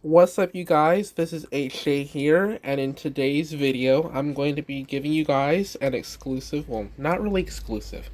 What's up, you guys? This is HJ here, and in today's video, I'm going to be giving you guys an exclusive, well, not really exclusive.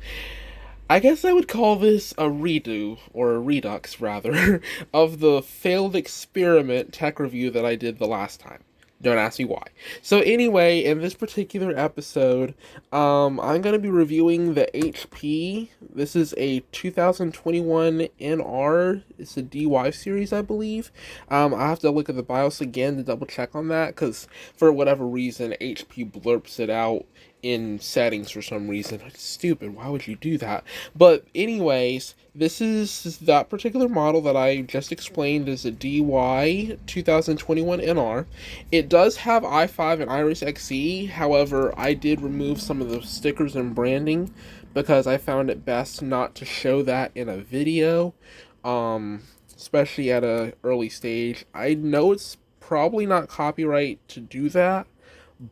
I guess I would call this a redo, or a redux rather, of the failed experiment tech review that I did the last time. Don't ask me why. So anyway, in this particular episode, I'm going to be reviewing the HP. This is a 2021 NR. It's a DY series, I believe. I have to look at the BIOS again to double check on that, because for whatever reason, HP blurps it out in settings for some reason. It's stupid. Why would you do that? But anyways, this is that particular model that I just explained is a dy2021nr. It does have i5 and Iris Xe. However, I did remove some of the stickers and branding because I found it best not to show that in a video, especially at an early stage. I know it's probably not copyright to do that,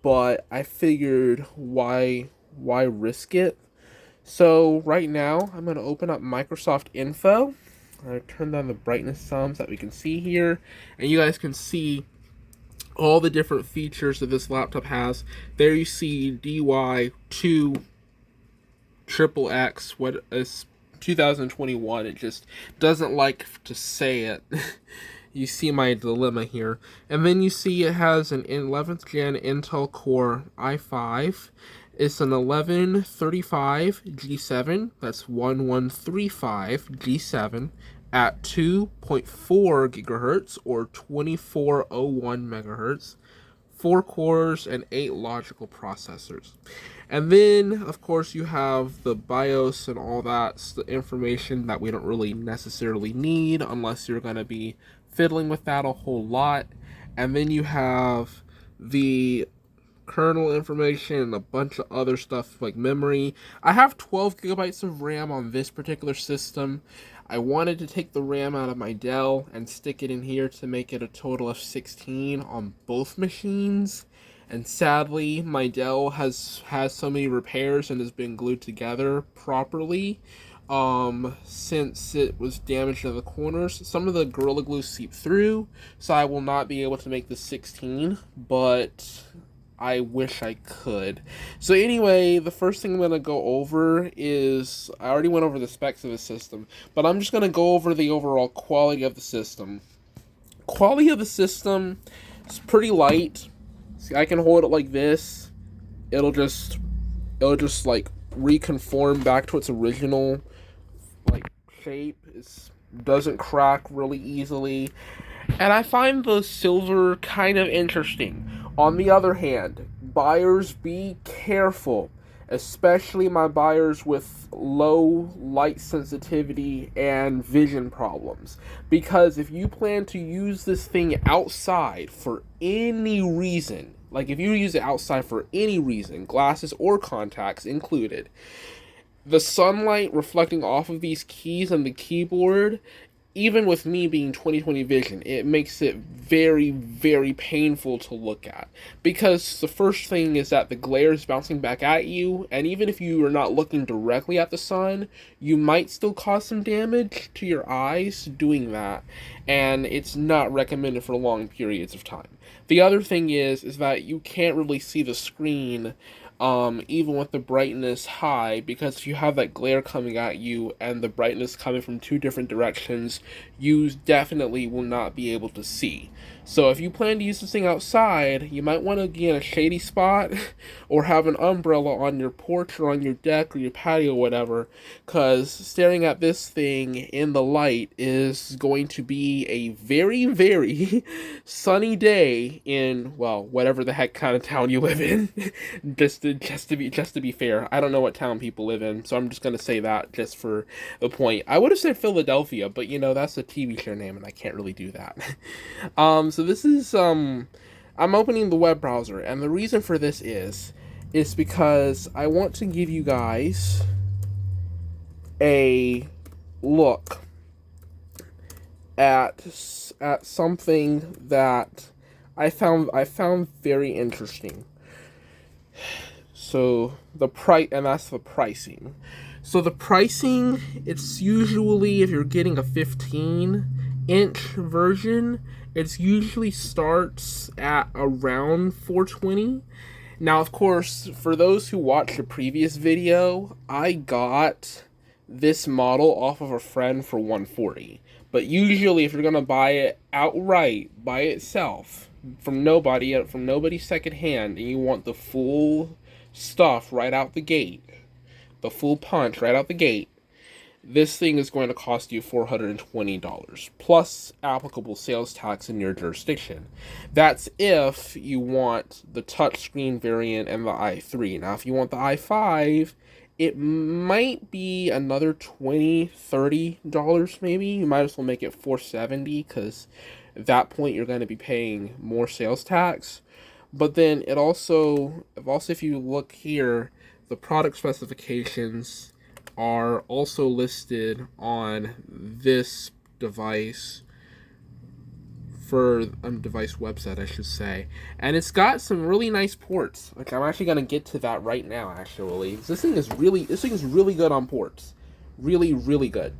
but I figured why risk it? So right now I'm going to open up Microsoft Info. I turn down the brightness some so that we can see here, and you guys can see all the different features that this laptop has. There you see dy2 triple X, what is 2021. It just doesn't like to say it. You see my dilemma here. And then you see it has an 11th gen Intel Core i5. It's an 1135 G7. That's 1135 G7 at 2.4 gigahertz or 2401 megahertz. 4 cores and 8 logical processors. And then, of course, you have the BIOS and all that the information that we don't really necessarily need unless you're going to be fiddling with that a whole lot. And then you have the kernel information and a bunch of other stuff like memory. I have 12 gigabytes of RAM on this particular system. I wanted to take the RAM out of my Dell and stick it in here to make it a total of 16 on both machines. And sadly, my Dell has so many repairs and has been glued together properly since it was damaged in the corners. Some of the Gorilla Glue seep through, so I will not be able to make the 16, but I wish I could. So anyway, the first thing I'm going to go over is, I already went over the specs of the system, but I'm just going to go over the overall quality of the system. Quality of the system is pretty light. See, I can hold it like this. It'll just like reconform back to its original like shape. It doesn't crack really easily. And I find the silver kind of interesting. On the other hand, buyers, be careful, especially my buyers with low light sensitivity and vision problems. Because if you plan to use this thing outside for any reason, like if you use it outside for any reason, glasses or contacts included, the sunlight reflecting off of these keys and the keyboard, even with me being 20/20 vision, it makes it very, very painful to look at. Because the first thing is that the glare is bouncing back at you, and even if you are not looking directly at the sun, you might still cause some damage to your eyes doing that, and it's not recommended for long periods of time. The other thing is that you can't really see the screen even with the brightness high, because if you have that glare coming at you and the brightness coming from two different directions, you definitely will not be able to see. So if you plan to use this thing outside, you might want to get in a shady spot or have an umbrella on your porch or on your deck or your patio or whatever, because staring at this thing in the light is going to be a very, very sunny day in, well, whatever the heck kind of town you live in. just to be fair, I don't know what town people live in, so I'm just gonna say that just for the point. I would have said Philadelphia, but you know that's a TV show name, and I can't really do that. So this is I'm opening the web browser, and the reason for this is because I want to give you guys a look at something that I found very interesting. So the price, and that's the pricing. So the pricing, it's usually, if you're getting a 15, inch version, it usually starts at around 420. Now, of course, for those who watched the previous video, I got this model off of a friend for 140. But usually, if you're gonna buy it outright by itself from nobody secondhand, and you want the full stuff right out the gate, the full punch right out the gate, this thing is going to cost you $420 plus applicable sales tax in your jurisdiction. That's if you want the touchscreen variant and the i3. Now, if you want the i5, it might be another $20-$30 maybe. You might as well make it $470 because at that point you're going to be paying more sales tax. But then if you look here, the product specifications are also listed on this device for device website, I should say, and it's got some really nice ports. Like, I'm actually gonna get to that right now. Actually, this thing is really good on ports, really good.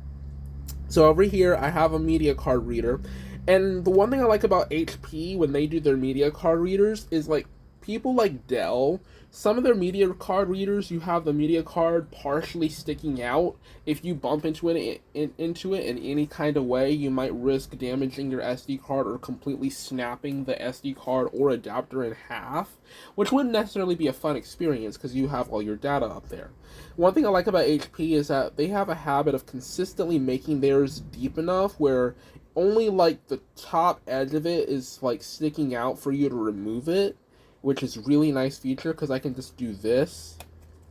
So over here, I have a media card reader, and the one thing I like about HP when they do their media card readers is, like, people like Dell, some of their media card readers, you have the media card partially sticking out. If you bump into it in any kind of way, you might risk damaging your SD card or completely snapping the SD card or adapter in half, which wouldn't necessarily be a fun experience because you have all your data up there. One thing I like about HP is that they have a habit of consistently making theirs deep enough where only, like, the top edge of it is, like, sticking out for you to remove it, which is a really nice feature because I can just do this,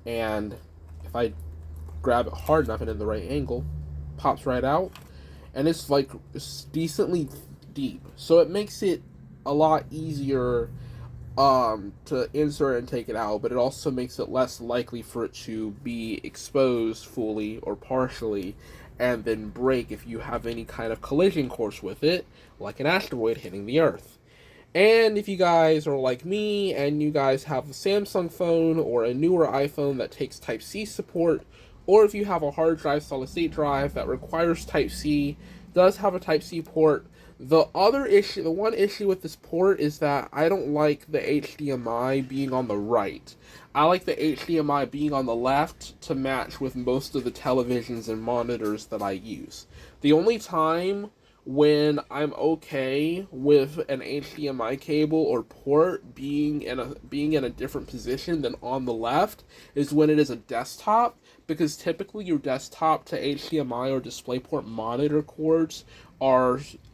and if I grab it hard enough and in the right angle, pops right out, and it's like decently deep, so it makes it a lot easier to insert and take it out, but it also makes it less likely for it to be exposed fully or partially and then break if you have any kind of collision course with it, like an asteroid hitting the Earth. And if you guys are like me and you guys have a Samsung phone or a newer iPhone that takes Type-C support, or if you have a hard drive, solid state drive that requires Type-C, does have a Type-C port, the one issue with this port is that I don't like the HDMI being on the right. I like the HDMI being on the left to match with most of the televisions and monitors that I use. The only time when I'm okay with an HDMI cable or port being in a different position than on the left is when it is a desktop, because typically your desktop to HDMI or DisplayPort monitor cords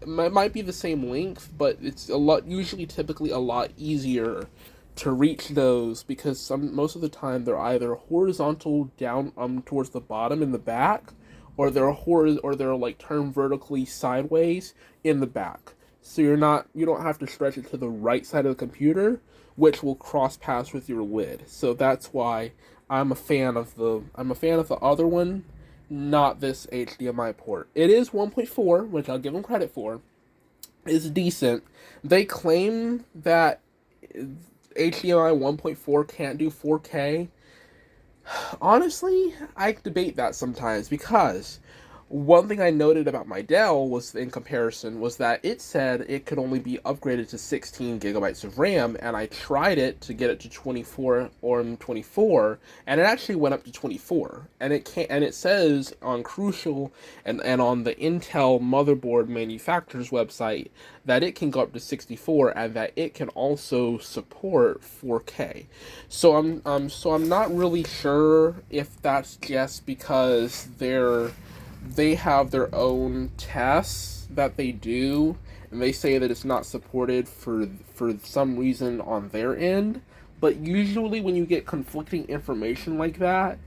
might be the same length, but it's typically a lot easier to reach those because most of the time they're either horizontal down towards the bottom in the back, or they're like turned vertically sideways in the back. So you don't have to stretch it to the right side of the computer, which will cross paths with your lid. So that's why I'm a fan of the other one, not this HDMI port. It is 1.4, which I'll give them credit for. It's decent. They claim that HDMI 1.4 can't do 4K. Honestly, I debate that sometimes because one thing I noted about my Dell was that it said it could only be upgraded to 16 gigabytes of RAM, and I tried it to get it to 24 or 24, and it actually went up to 24. And it says on Crucial and on the Intel motherboard manufacturer's website that it can go up to 64 and that it can also support 4K. So I'm not really sure if that's just because they have their own tests that they do, and they say that it's not supported for some reason on their end. But usually when you get conflicting information like that,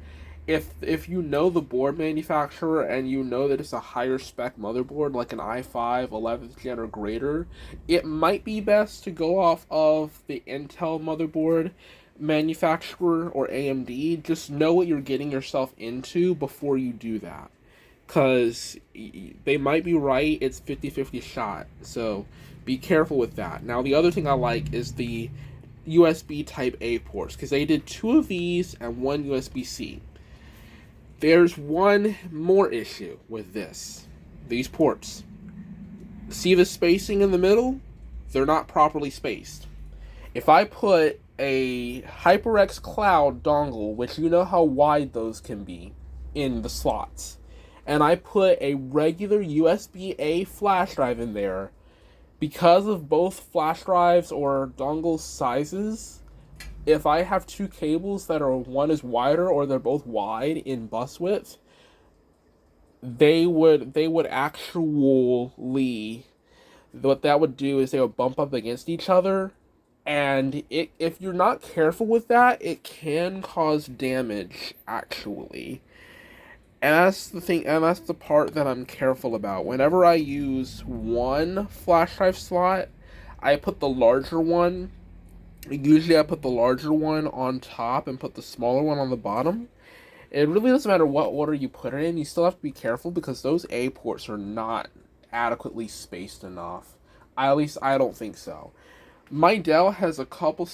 if you know the board manufacturer and you know that it's a higher spec motherboard like an i5 11th gen or greater, it might be best to go off of the Intel motherboard manufacturer or AMD. Just know what you're getting yourself into before you do that, because they might be right. It's 50-50 shot, so be careful with that. Now, the other thing I like is the USB Type A ports, because they did 2 of these and 1 USB-C. There's one more issue with these ports. See the spacing in the middle? They're not properly spaced. If I put a HyperX Cloud dongle, which you know how wide those can be in the slots, and I put a regular USB-A flash drive in there, because of both flash drives or dongle sizes, if I have two cables that are one is wider or they're both wide in bus width, they would actually, what that would do is they would bump up against each other, and if you're not careful with that, it can cause damage actually. And that's the thing, and that's the part that I'm careful about. Whenever I use one flash drive slot, I put the larger one. Usually I put the larger one on top and put the smaller one on the bottom. It really doesn't matter what order you put it in, you still have to be careful because those A ports are not adequately spaced enough. At least I don't think so. My Dell has a couple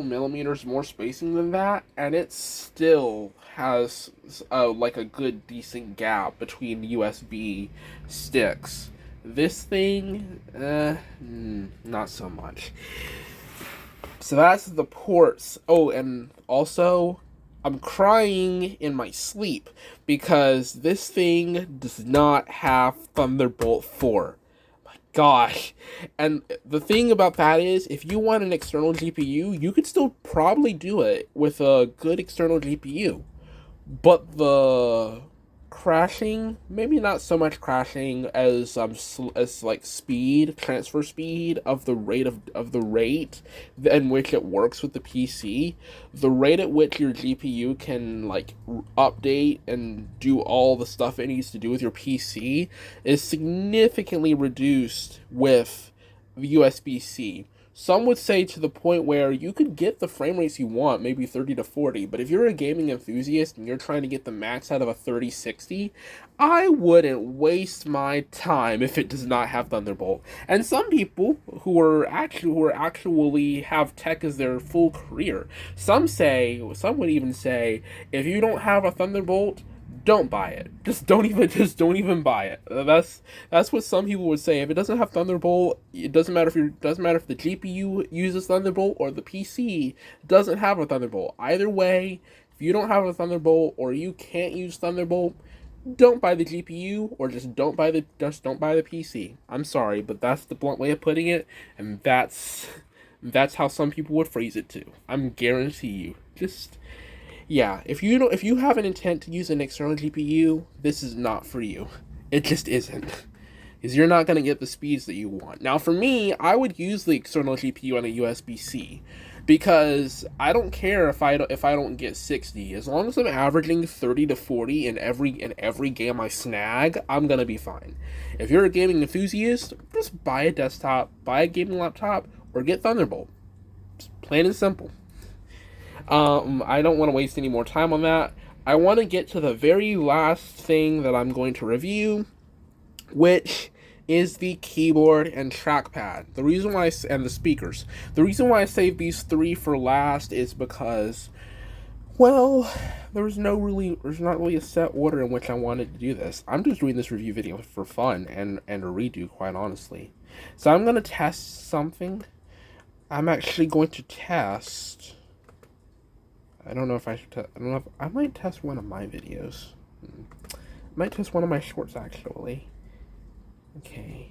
millimeters more spacing than that, and it still has like a good decent gap between USB sticks. This thing, not so much. So that's the ports. Oh, and also, I'm crying in my sleep because this thing does not have Thunderbolt 4. Gosh. And the thing about that is, if you want an external GPU, you could still probably do it with a good external GPU. But the crashing, maybe not so much crashing as like transfer speed of the rate in which it works with the PC, the rate at which your GPU can like update and do all the stuff it needs to do with your PC is significantly reduced with USB-C. Some would say to the point where you could get the frame rates you want, maybe 30 to 40, but if you're a gaming enthusiast and you're trying to get the max out of a 3060, I wouldn't waste my time if it does not have Thunderbolt. And some people who actually have tech as their full career, some would even say, if you don't have a Thunderbolt, don't buy it. Just don't even buy it. That's what some people would say. If it doesn't have Thunderbolt, it doesn't matter if the GPU uses Thunderbolt or the PC doesn't have a Thunderbolt. Either way, if you don't have a Thunderbolt or you can't use Thunderbolt, don't buy the GPU or just don't buy the PC. I'm sorry, but that's the blunt way of putting it, and that's how some people would phrase it too. I'm guarantee you. Yeah, if you have an intent to use an external GPU, this is not for you. It just isn't. Because you're not going to get the speeds that you want. Now, for me, I would use the external GPU on a USB-C. Because I don't care if I don't get 60. As long as I'm averaging 30 to 40 in every game I snag, I'm going to be fine. If you're a gaming enthusiast, just buy a desktop, buy a gaming laptop, or get Thunderbolt. Just plain and simple. I don't want to waste any more time on that. I want to get to the very last thing that I'm going to review, which is the keyboard and trackpad. And the speakers. The reason why I saved these three for last is because, well, there's not really a set order in which I wanted to do this. I'm just doing this review video for fun and a redo, quite honestly. So I'm going to test something. I'm actually going to test... I don't know if I should I might test one of my videos. I might test one of my shorts, actually. Okay.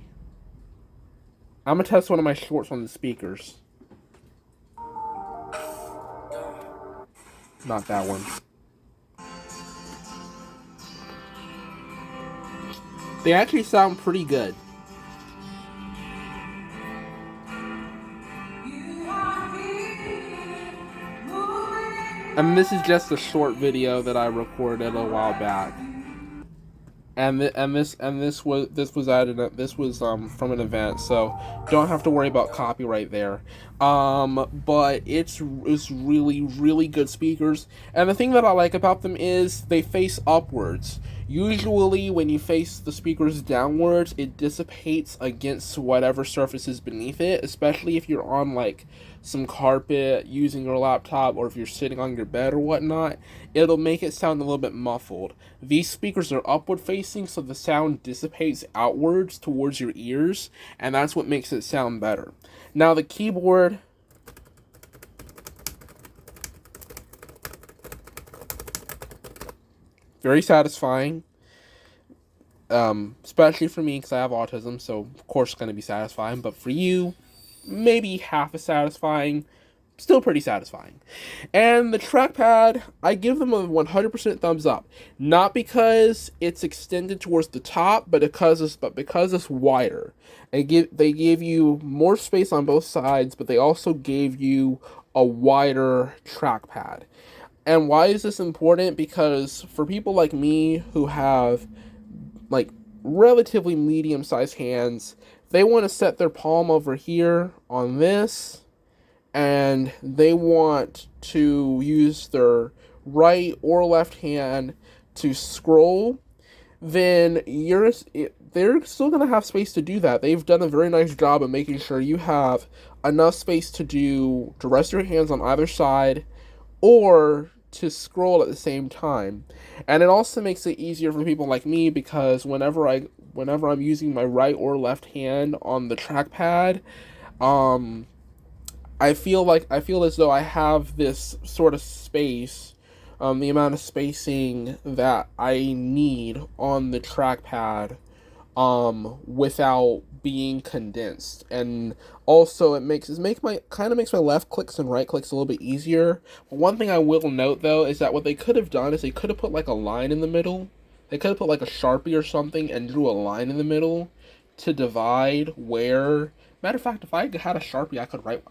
I'm gonna test one of my shorts on the speakers. Not that one. They actually sound pretty good. And this is just a short video that I recorded a while back. This was from an event, so don't have to worry about copyright there. But it's really good speakers, and the thing that I like about them is they face upwards. Usually when you face the speakers downwards, it dissipates against whatever surface is beneath it, especially if you're on like some carpet using your laptop, or if you're sitting on your bed or whatnot. It'll make it sound a little bit muffled. These speakers are upward facing, so the sound dissipates outwards towards your ears, and that's what makes it sound better. Now the keyboard, very satisfying, especially for me because I have autism, so of course it's going to be satisfying, but for you, maybe half as satisfying, still pretty satisfying. And the trackpad, I give them a 100% thumbs up. Not because it's extended towards the top, but because it's wider. They gave you more space on both sides, but they also gave you a wider trackpad. And why is this important? Because for people like me who have like relatively medium-sized hands, they want to set their palm over here on this, and they want to use their right or left hand to scroll, then they're still going to have space to do that. They've done a very nice job of making sure you have enough space to rest your hands on either side or to scroll at the same time. And it also makes it easier for people like me, because whenever I'm using my right or left hand on the trackpad, I feel as though I have this sort of space, the amount of spacing that I need on the trackpad, without being condensed. And also it makes my left clicks and right clicks a little bit easier. But one thing I will note though is that what they could have done is they could have put like a line in the middle. They could have put like a Sharpie or something and drew a line in the middle to divide where. Matter of fact, if I had a Sharpie, I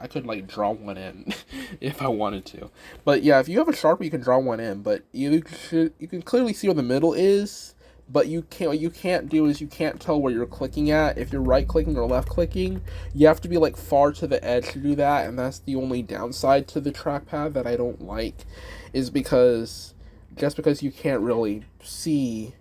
could like draw one in if I wanted to. But yeah, if you have a Sharpie, you can draw one in. But you can clearly see where the middle is. But what you can't do is you can't tell where you're clicking at. If you're right clicking or left clicking, you have to be like far to the edge to do that, and that's the only downside to the trackpad that I don't like, is because you can't really see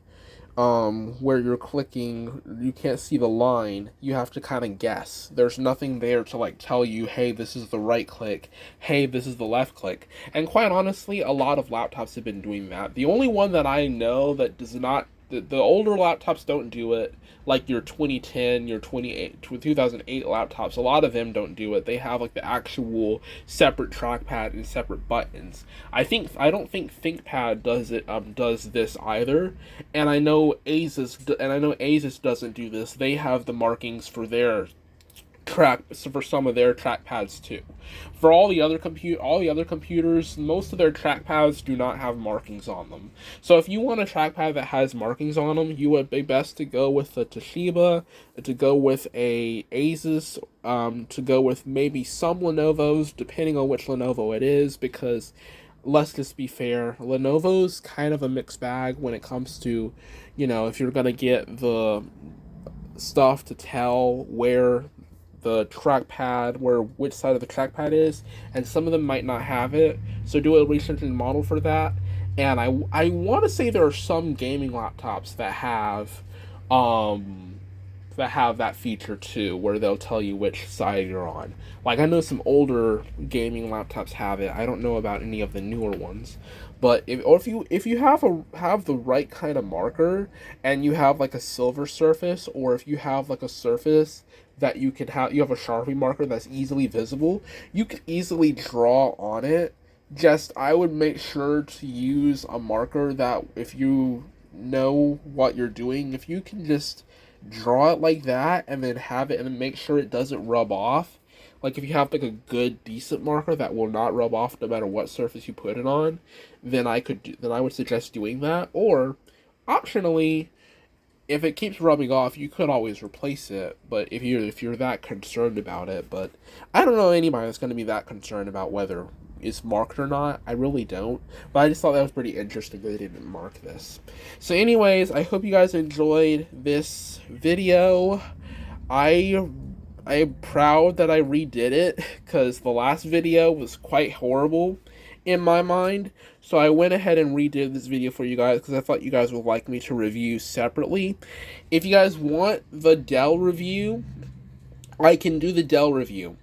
where you're clicking, you can't see the line, you have to kind of guess. There's nothing there to like tell you, hey, this is the right click, hey, this is the left click. And quite honestly, a lot of laptops have been doing that. The only one that I know that does not, the older laptops don't do it, like your 2010, your 2008 laptops, a lot of them don't do it. They have like the actual separate trackpad and separate buttons. I don't think ThinkPad does this either, and I know Asus doesn't do this. They have the markings for some of their trackpads too. For all the other computers, most of their trackpads do not have markings on them. So if you want a trackpad that has markings on them, you would be best to go with a Toshiba, to go with a Asus, to go with maybe some Lenovo's, depending on which Lenovo it is, because let's just be fair, Lenovo's kind of a mixed bag when it comes to, if you're gonna get the stuff to tell where the trackpad, which side of the trackpad is, and some of them might not have it, so do a research and model for that. And I want to say there are some gaming laptops that have that feature too, where they'll tell you which side you're on. Like, I know some older gaming laptops have it. I don't know about any of the newer ones. But if you have the right kind of marker, and you have like a silver surface, or if you have like a surface that you have a Sharpie marker that's easily visible, you can easily draw on it. Just, I would make sure to use a marker that, if you know what you're doing, if you can just draw it like that and then have it, and then make sure it doesn't rub off. Like, if you have like a good decent marker that will not rub off no matter what surface you put it on, then I would suggest doing that. Or optionally, if it keeps rubbing off, you could always replace it. But if you're that concerned about it, but I don't know anybody that's going to be that concerned about whether it's marked or not. I really don't. But I just thought that was pretty interesting that they didn't mark this. So anyways, I hope you guys enjoyed this video. I'm proud that I redid it, because the last video was quite horrible, in my mind. So I went ahead and redid this video for you guys because I thought you guys would like me to review separately. If you guys want the Dell review, I can do the Dell review.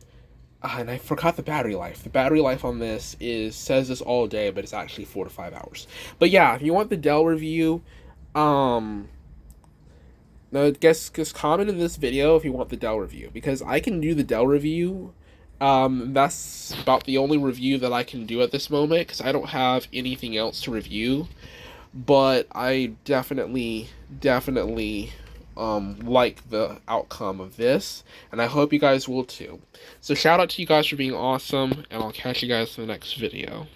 And I forgot the battery life. The battery life on this says this all day, but it's actually 4 to 5 hours. But yeah, if you want the Dell review, just comment in this video if you want the Dell review, because I can do the Dell review. That's about the only review that I can do at this moment, because I don't have anything else to review. But I definitely like the outcome of this, and I hope you guys will too. So shout out to you guys for being awesome, and I'll catch you guys in the next video.